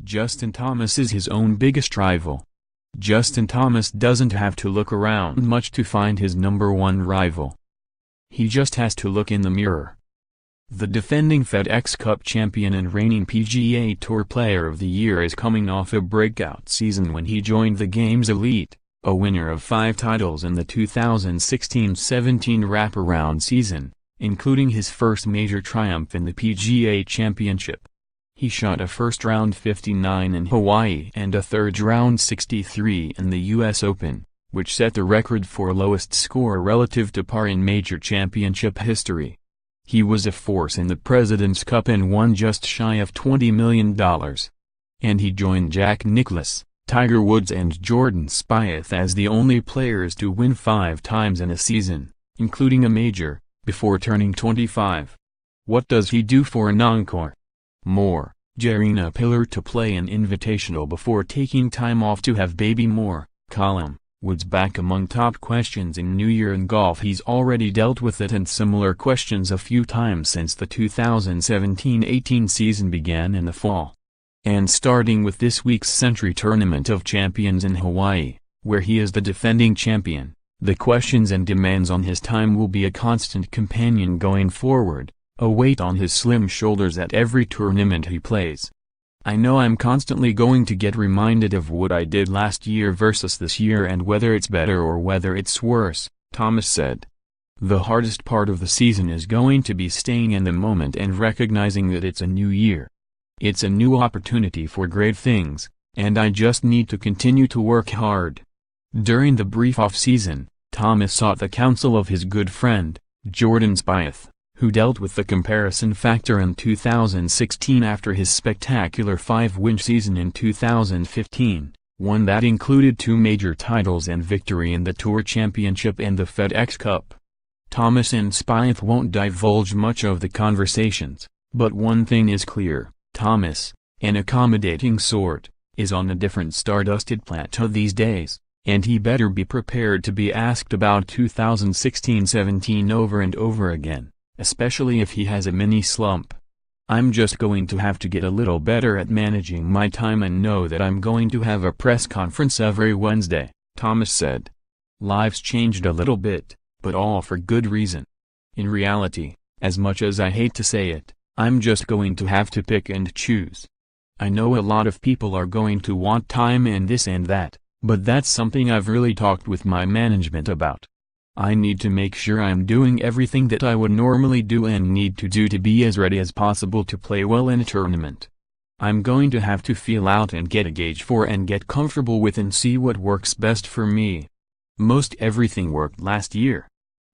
Justin Thomas is his own biggest rival. Justin Thomas doesn't have to look around much to find his #1 rival. He just has to look in the mirror. The defending FedExCup champion and reigning PGA Tour Player of the Year is coming off a breakout season when he joined the game's elite, a winner of 5 titles in the 2016-17 wraparound season, including his first major triumph in the PGA Championship. He shot a first-round 59 in Hawaii and a third-round 63 in the U.S. Open, which set the record for lowest score relative to par in major championship history. He was a force in the President's Cup and won just shy of $20 million. And he joined Jack Nicklaus, Tiger Woods and Jordan Spieth as the only players to win 5 times in a season, including a major, before turning 25. What does he do for an encore? More, Jarena Pillar to play an invitational before taking time off to have baby more, column, Woods back among top questions in New Year in golf. He's already dealt with it and similar questions a few times since the 2017-18 season began in the fall. And starting with this week's Century Tournament of Champions in Hawaii, where he is the defending champion, the questions and demands on his time will be a constant companion going forward, a weight on his slim shoulders at every tournament he plays. I know I'm constantly going to get reminded of what I did last year versus this year and whether it's better or whether it's worse, Thomas said. The hardest part of the season is going to be staying in the moment and recognizing that it's a new year. It's a new opportunity for great things, and I just need to continue to work hard. During the brief off-season, Thomas sought the counsel of his good friend, Jordan Spieth, who dealt with the comparison factor in 2016 after his spectacular 5-win season in 2015, one that included 2 major titles and victory in the Tour Championship and the FedExCup. Thomas and Spieth won't divulge much of the conversations, but one thing is clear, Thomas, an accommodating sort, is on a different star-dusted plateau these days, and he better be prepared to be asked about 2016-17 over and over again, especially if he has a mini slump. I'm just going to have to get a little better at managing my time and know that I'm going to have a press conference every Wednesday, Thomas said. Life's changed a little bit, but all for good reason. In reality, as much as I hate to say it, I'm just going to have to pick and choose. I know a lot of people are going to want time and this and that, but that's something I've really talked with my management about. I need to make sure I'm doing everything that I would normally do and need to do to be as ready as possible to play well in a tournament. I'm going to have to feel out and get a gauge for and get comfortable with and see what works best for me. Most everything worked last year.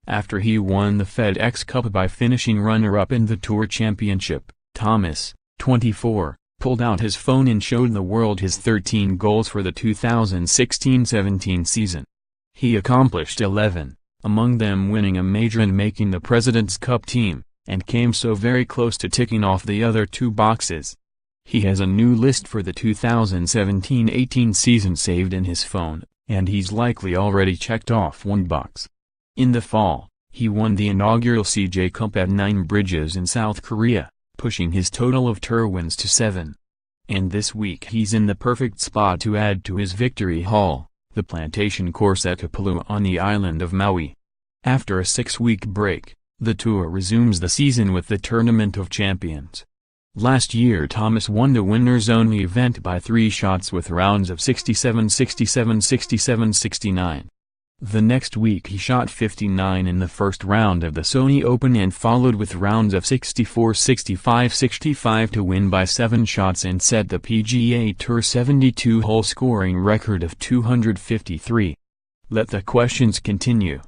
After he won the FedExCup by finishing runner-up in the Tour Championship, Thomas, 24, pulled out his phone and showed the world his 13 goals for the 2016-17 season. He accomplished 11. Among them winning a major and making the President's Cup team, and came so very close to ticking off the other 2 boxes. He has a new list for the 2017-18 season saved in his phone, and he's likely already checked off 1 box. In the fall, he won the inaugural CJ Cup at 9 Bridges in South Korea, pushing his total of tour wins to 7. And this week he's in the perfect spot to add to his victory haul, the plantation course at Kapalua on the island of Maui. After a 6-week break, the tour resumes the season with the Tournament of Champions. Last year Thomas won the winners-only event by 3 shots with rounds of 67, 67, 67, 69. The next week he shot 59 in the first round of the Sony Open and followed with rounds of 64, 65, 65 to win by 7 shots and set the PGA Tour 72-hole scoring record of 253. Let the questions continue.